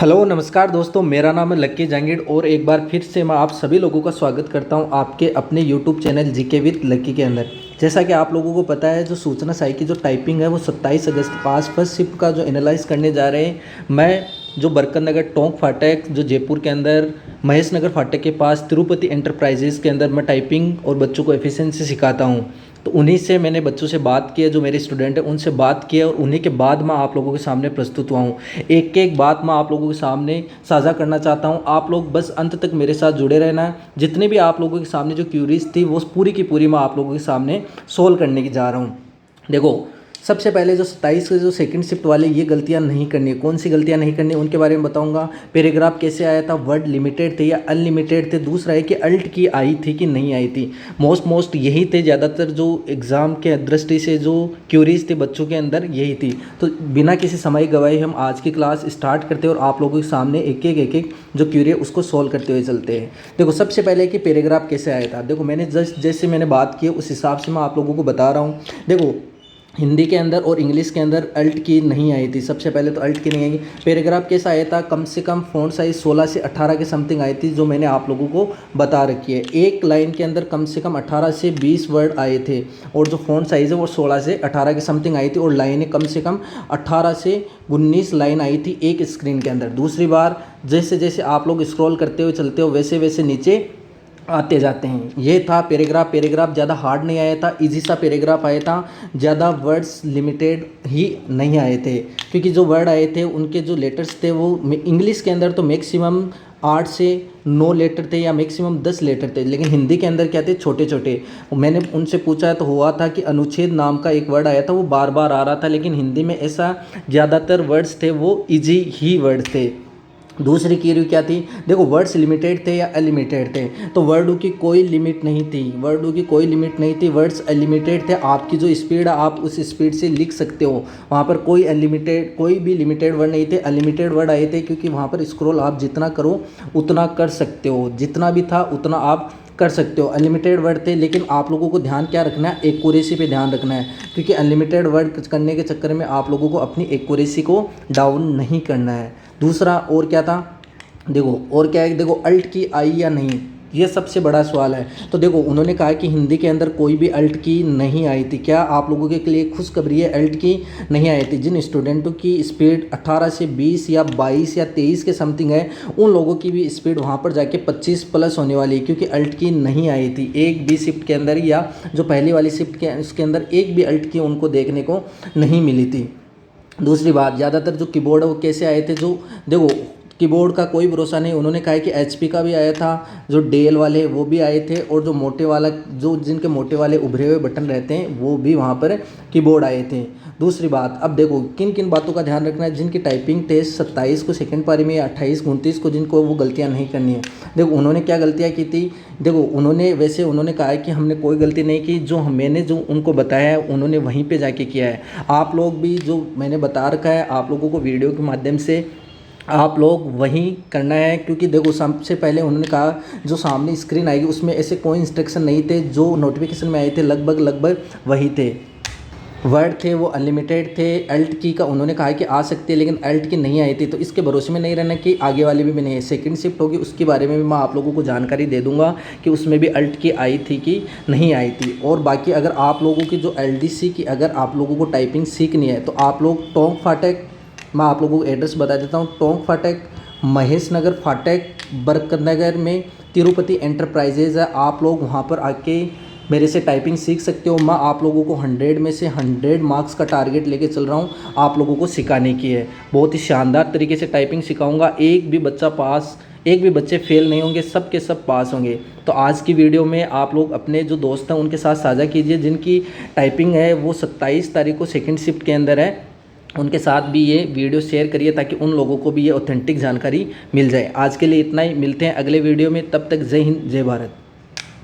Hello नमस्कार दोस्तों, मेरा नाम है लक्की जहांगीर और एक बार फिर से मैं आप सभी लोगों का स्वागत करता हूं आपके अपने यूट्यूब चैनल जीके विद लक्की के अंदर। जैसा कि आप लोगों को पता है, जो सूचना साई की जो टाइपिंग है वो 27 अगस्त पास फर्स्ट शिफ्ट का जो एनालाइज करने जा रहे हैं। मैं जो बरकत नगर टोंक फाटक जो जयपुर के अंदर महेश नगर फाटक के पास तिरुपति एंटरप्राइजेज़ के अंदर मैं टाइपिंग और बच्चों को एफिशिएंसी सिखाता हूँ। तो उन्हीं से मैंने बच्चों से बात की है, जो मेरे स्टूडेंट हैं उनसे बात की है और उन्हीं के बाद मैं आप लोगों के सामने प्रस्तुत हुआ हूँ। एक एक बात मैं आप लोगों के सामने साझा करना चाहता हूँ। आप लोग बस अंत तक मेरे साथ जुड़े रहना है। जितने भी आप लोगों के सामने जो क्यूरीज थी वो पूरी की पूरी मैं आप लोगों के सामने सोल्व करने की जा रहा हूँ। देखो, सबसे पहले जो 27 के जो सेकंड शिफ्ट वाले ये गलतियां नहीं करनी है। कौन सी गलतियां नहीं करनी उनके बारे में बताऊंगा। पैराग्राफ कैसे आया था, वर्ड लिमिटेड थे या अनलिमिटेड थे। दूसरा है कि अल्ट की आई थी कि नहीं आई थी। मोस्ट यही थे ज़्यादातर जो एग्ज़ाम के दृष्टि से जो क्यूरीज थे बच्चों के अंदर, यही थी। तो बिना किसी समय गवाए हम आज की क्लास स्टार्ट करते हैं और आप लोगों के सामने एक एक जो क्यूरी है उसको सॉल्व करते हुए चलते हैं। देखो, सबसे पहले कि पैराग्राफ कैसे आया था। देखो, मैंने जैसे मैंने बात की उस हिसाब से मैं आप लोगों को बता रहा हूँ। देखो, हिंदी के अंदर और इंग्लिश के अंदर अल्ट की नहीं आई थी। सबसे पहले तो अल्ट की नहीं आई। पैराग्राफ कैसा आया था, कम से कम फ़ॉन्ट साइज़ 16 से 18 के समथिंग आई थी, जो मैंने आप लोगों को बता रखी है। एक लाइन के अंदर कम से कम 18 से 20 वर्ड आए थे और जो फ़ॉन्ट साइज़ है वो 16 से 18 के समथिंग आई थी और लाइनें कम से कम 18 से 19 लाइन आई थी एक स्क्रीन के अंदर। दूसरी बार, जैसे जैसे आप लोग स्क्रॉल करते हुए चलते हो वैसे वैसे नीचे आते जाते हैं। ये था पैराग्राफ। पैराग्राफ ज़्यादा हार्ड नहीं आया था, इजी सा पैराग्राफ आया था। ज़्यादा वर्ड्स लिमिटेड ही नहीं आए थे, क्योंकि जो वर्ड आए थे उनके जो लेटर्स थे वो इंग्लिश के अंदर तो मैक्सिमम 8 से 9 लेटर थे या मैक्सिमम 10 लेटर थे, लेकिन हिंदी के अंदर क्या थे, छोटे छोटे। मैंने उनसे पूछा तो हुआ था कि अनुच्छेद नाम का एक वर्ड आया था, वो बार बार आ रहा था, लेकिन हिंदी में ऐसा ज़्यादातर वर्ड्स थे वो ईजी ही वर्ड थे। दूसरी कीरी क्या थी, देखो, वर्ड्स लिमिटेड थे या अनलिमिटेड थे। तो वर्डों की कोई लिमिट नहीं थी, वर्डों की कोई लिमिट नहीं थी। वर्ड्स अनलिमिटेड थे। आपकी जो स्पीड है आप उस स्पीड से लिख सकते हो। वहाँ पर कोई अनलिमिटेड, कोई भी लिमिटेड वर्ड नहीं थे। अनलिमिटेड वर्ड आए थे क्योंकि वहाँ पर स्क्रॉल आप जितना करो उतना कर सकते हो, जितना भी था उतना आप कर सकते हो। अनलिमिटेड वर्ड थे, लेकिन आप लोगों को ध्यान क्या रखना है, एक्यूरेसी पे ध्यान रखना है, क्योंकि अनलिमिटेड वर्ड करने के चक्कर में आप लोगों को अपनी एक्यूरेसी को डाउन नहीं करना है। दूसरा और क्या था, देखो और क्या है, देखो अल्ट की आई या नहीं, ये सबसे बड़ा सवाल है। तो देखो, उन्होंने कहा कि हिंदी के अंदर कोई भी अल्ट की नहीं आई थी। क्या आप लोगों के लिए खुशखबरी है, अल्ट की नहीं आई थी। जिन स्टूडेंटों की स्पीड 18 से 20 या 22 या 23 के समथिंग है, उन लोगों की भी स्पीड वहाँ पर जाके 25 प्लस होने वाली है, क्योंकि अल्ट की नहीं आई थी। एक भी शिफ्ट के अंदर या जो पहली वाली शिफ्ट के उसके अंदर एक भी अल्ट की उनको देखने को नहीं मिली थी। दूसरी बात, ज़्यादातर जो कीबोर्ड है वो कैसे आए थे, जो देखो कीबोर्ड का कोई भरोसा नहीं। उन्होंने कहा है कि एचपी का भी आया था, जो डेल वाले वो भी आए थे, और जो मोटे वाला, जो जिनके मोटे वाले उभरे हुए बटन रहते हैं वो भी वहाँ पर कीबोर्ड आए थे। दूसरी बात, अब देखो किन किन बातों का ध्यान रखना है। जिनकी टाइपिंग टेस्ट 27 को सेकंड पारी में या 28 29 को, जिनको वो गलतियाँ नहीं करनी है। देखो, उन्होंने क्या गलतियाँ की थी। देखो, उन्होंने कहा है कि हमने कोई गलती नहीं की, जो मैंने जो उनको बताया है उन्होंने वहीं पे जाके किया है। आप लोग भी जो मैंने बता रखा है आप लोगों को वीडियो के माध्यम से आप लोग वहीं करना है, क्योंकि देखो सबसे पहले उन्होंने कहा जो सामने स्क्रीन आएगी उसमें ऐसे कोई इंस्ट्रक्शन नहीं थे, जो नोटिफिकेशन में आए थे लगभग वही थे। वर्ड थे वो अनलिमिटेड थे। अल्ट की का उन्होंने कहा कि आ सकती है, लेकिन अल्ट की नहीं आई थी। तो इसके भरोसे में नहीं रहना कि आगे वाले भी नहीं है। सेकंड शिफ्ट होगी उसके बारे में भी मैं आप लोगों को जानकारी दे दूंगा कि उसमें भी अल्ट की आई थी कि नहीं आई थी। और बाकी अगर आप लोगों की जो एलडीसी की अगर आप लोगों को टाइपिंग सीखनी है तो आप लोग टोंक फाटक, मैं आप लोगों को एड्रेस बता देता हूँ, टोंक फाटक, महेश नगर फाटक, बरकत नगर में तिरुपति एंटरप्राइजेज़ है। आप लोग वहाँ पर आके मेरे से टाइपिंग सीख सकते हो। मैं आप लोगों को 100 में से 100 मार्क्स का टारगेट लेके चल रहा हूँ आप लोगों को सिखाने की है। बहुत ही शानदार तरीके से टाइपिंग सिखाऊंगा। एक भी बच्चे फेल नहीं होंगे, सब के सब पास होंगे। तो आज की वीडियो में आप लोग अपने जो दोस्त हैं उनके साथ साझा कीजिए, जिनकी टाइपिंग है वो 27 तारीख को सेकंड शिफ्ट के अंदर है, उनके साथ भी ये वीडियो शेयर करिए ताकि उन लोगों को भी ये ऑथेंटिक जानकारी मिल जाए। आज के लिए इतना ही, मिलते हैं अगले वीडियो में। तब तक जय हिंद, जय भारत।